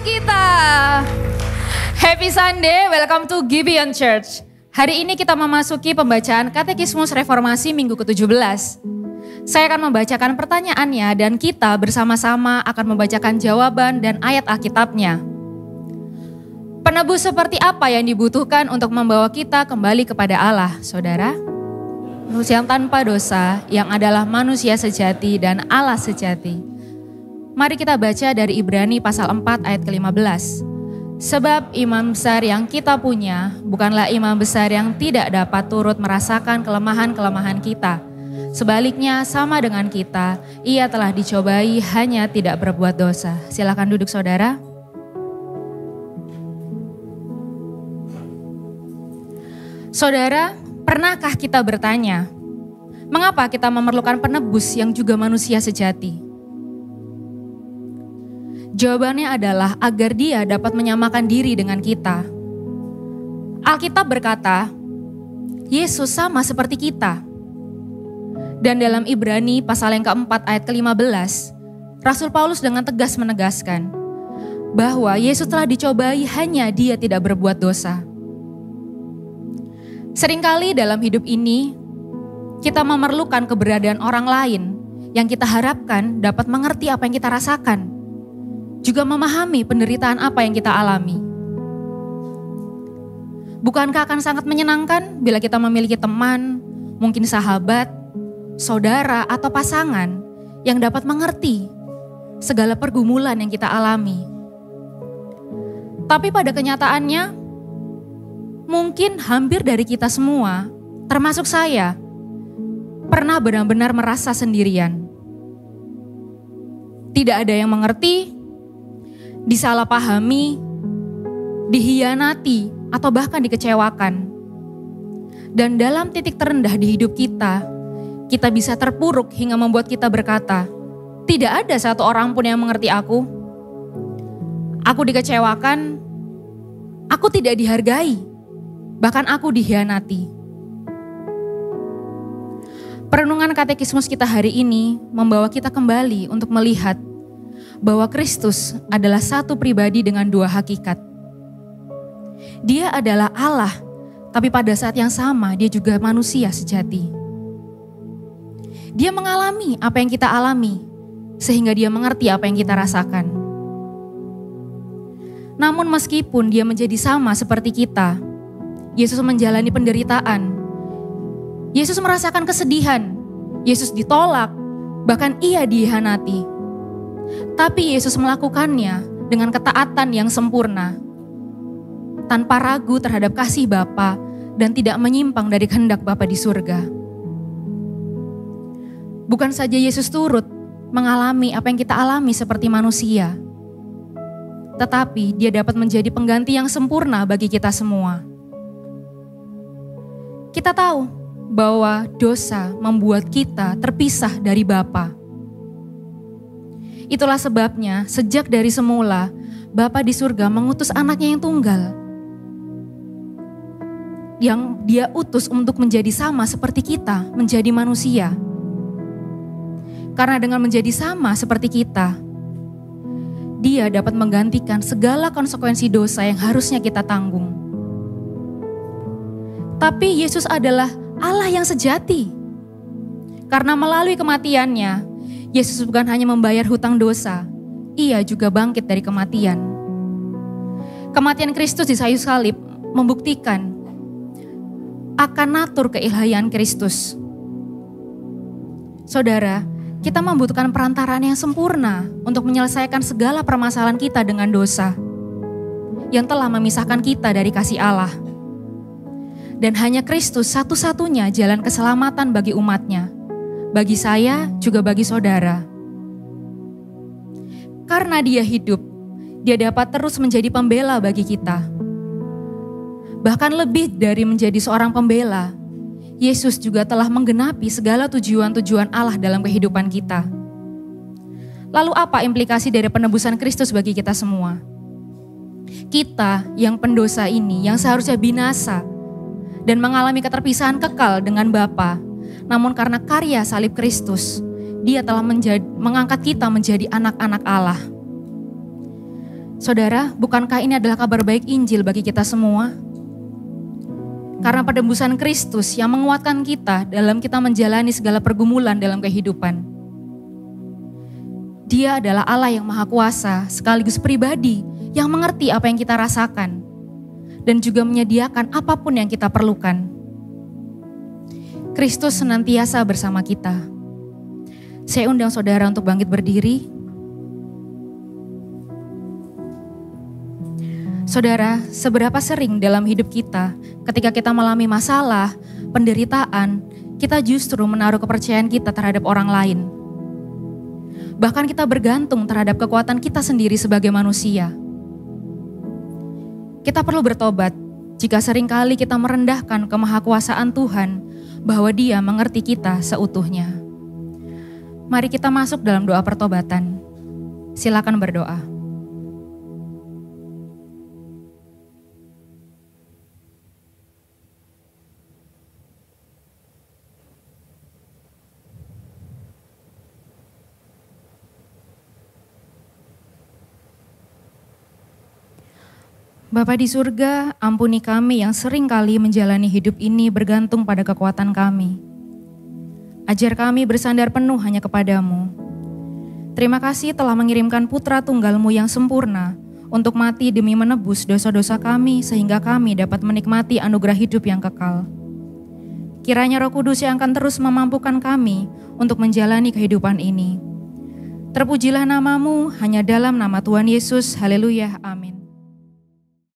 kita. Happy Sunday, welcome to Gibeon Church. Hari ini kita memasuki pembacaan Katekismus Reformasi Minggu ke-17. Saya akan membacakan pertanyaannya dan kita bersama-sama akan membacakan jawaban dan ayat Alkitabnya. Penebus seperti apa yang dibutuhkan untuk membawa kita kembali kepada Allah, saudara? Manusia yang tanpa dosa, yang adalah manusia sejati dan Allah sejati. Mari kita baca dari Ibrani pasal 4 ayat ke-15. Sebab imam besar yang kita punya bukanlah imam besar yang tidak dapat turut merasakan kelemahan-kelemahan kita. Sebaliknya sama dengan kita, ia telah dicobai hanya tidak berbuat dosa. Silakan duduk saudara. Saudara, pernahkah kita bertanya, mengapa kita memerlukan penebus yang juga manusia sejati? Jawabannya adalah agar dia dapat menyamakan diri dengan kita. Alkitab berkata, Yesus sama seperti kita. Dan dalam Ibrani pasal yang keempat ayat ke-15, Rasul Paulus dengan tegas menegaskan bahwa Yesus telah dicobai hanya dia tidak berbuat dosa. Seringkali dalam hidup ini, kita memerlukan keberadaan orang lain yang kita harapkan dapat mengerti apa yang kita rasakan. Juga memahami penderitaan apa yang kita alami. Bukankah akan sangat menyenangkan bila kita memiliki teman, mungkin sahabat, saudara atau pasangan yang dapat mengerti segala pergumulan yang kita alami. Tapi pada kenyataannya, mungkin hampir dari kita semua, termasuk saya, pernah benar-benar merasa sendirian. Tidak ada yang mengerti, disalahpahami, dihianati, atau bahkan dikecewakan. Dan dalam titik terendah di hidup kita bisa terpuruk hingga membuat kita berkata, tidak ada satu orang pun yang mengerti aku. Aku dikecewakan, aku tidak dihargai, bahkan aku dihianati. Perenungan katekismus kita hari ini membawa kita kembali untuk melihat bahwa Kristus adalah satu pribadi dengan dua hakikat. Dia adalah Allah, tapi pada saat yang sama dia juga manusia sejati. Dia mengalami apa yang kita alami, sehingga dia mengerti apa yang kita rasakan. Namun meskipun dia menjadi sama seperti kita, Yesus menjalani penderitaan. Yesus merasakan kesedihan, Yesus ditolak, bahkan ia dihianati. Tapi Yesus melakukannya dengan ketaatan yang sempurna, tanpa ragu terhadap kasih Bapa dan tidak menyimpang dari kehendak Bapa di surga. Bukan saja Yesus turut mengalami apa yang kita alami seperti manusia, tetapi dia dapat menjadi pengganti yang sempurna bagi kita semua. Kita tahu bahwa dosa membuat kita terpisah dari Bapa. Itulah sebabnya sejak dari semula Bapa di surga mengutus anaknya yang tunggal, yang dia utus untuk menjadi sama seperti kita, menjadi manusia. Karena dengan menjadi sama seperti kita, dia dapat menggantikan segala konsekuensi dosa yang harusnya kita tanggung. Tapi Yesus adalah Allah yang sejati. Karena melalui kematiannya, Yesus bukan hanya membayar hutang dosa, ia juga bangkit dari kematian. Kematian Kristus di kayu salib membuktikan akan natur keilahian Kristus. Saudara, kita membutuhkan perantaraan yang sempurna untuk menyelesaikan segala permasalahan kita dengan dosa yang telah memisahkan kita dari kasih Allah. Dan hanya Kristus satu-satunya jalan keselamatan bagi umatnya. Bagi saya, juga bagi saudara. Karena dia hidup, dia dapat terus menjadi pembela bagi kita. Bahkan lebih dari menjadi seorang pembela, Yesus juga telah menggenapi segala tujuan-tujuan Allah dalam kehidupan kita. Lalu apa implikasi dari penebusan Kristus bagi kita semua? Kita yang pendosa ini, yang seharusnya binasa dan mengalami keterpisahan kekal dengan Bapa, namun karena karya salib Kristus, Dia telah mengangkat kita menjadi anak-anak Allah. Saudara, bukankah ini adalah kabar baik Injil bagi kita semua? Karena penembusan Kristus yang menguatkan kita dalam kita menjalani segala pergumulan dalam kehidupan. Dia adalah Allah yang Maha Kuasa, sekaligus pribadi yang mengerti apa yang kita rasakan dan juga menyediakan apapun yang kita perlukan. Kristus senantiasa bersama kita. Saya undang saudara untuk bangkit berdiri. Saudara, seberapa sering dalam hidup kita, ketika kita mengalami masalah, penderitaan, kita justru menaruh kepercayaan kita terhadap orang lain. Bahkan kita bergantung terhadap kekuatan kita sendiri sebagai manusia. Kita perlu bertobat jika seringkali kita merendahkan kemahakuasaan Tuhan, bahwa Dia mengerti kita seutuhnya. Mari kita masuk dalam doa pertobatan. Silakan berdoa. Bapa di surga, ampuni kami yang sering kali menjalani hidup ini bergantung pada kekuatan kami. Ajar kami bersandar penuh hanya kepadamu. Terima kasih telah mengirimkan Putra Tunggal-Mu yang sempurna untuk mati demi menebus dosa-dosa kami sehingga kami dapat menikmati anugerah hidup yang kekal. Kiranya Roh Kudus yang akan terus memampukan kami untuk menjalani kehidupan ini. Terpujilah nama-Mu hanya dalam nama Tuhan Yesus. Haleluya. Amin.